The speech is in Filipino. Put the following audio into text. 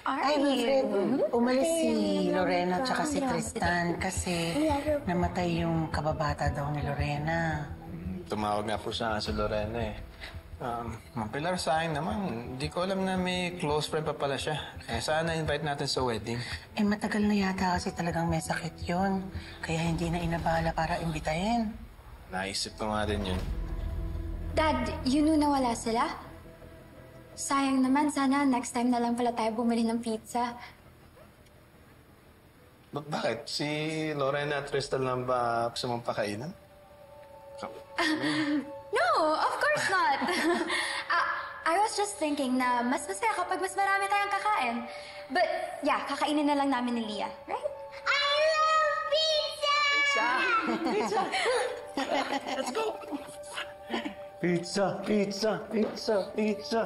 Ay, Wilfred, umalis si Lorena at si Tristan kasi namatay yung kababata daw ni Lorena. Tumawag nga po siya sa Lorena eh. Pilar, sa akin naman, hindi ko alam na may close friend pa pala siya. Sana invite natin sa wedding. Matagal na yata kasi talagang may sakit yun. Kaya hindi na inabala para imbitahin. Naisip ko nga din yun. Dad, you knew na wala sila? Sayang naman, sana next time na lang pala tayo bumili ng pizza. Bakit? Si Lorena at Tristan lang ba gusto mong pakainan? No, of course not. I was just thinking na mas masaya kapag mas marami tayong kakain. But yeah, kakainin na lang namin ni Leah, right? I love pizza! Pizza! Let's go! Pizza, pizza, pizza, pizza.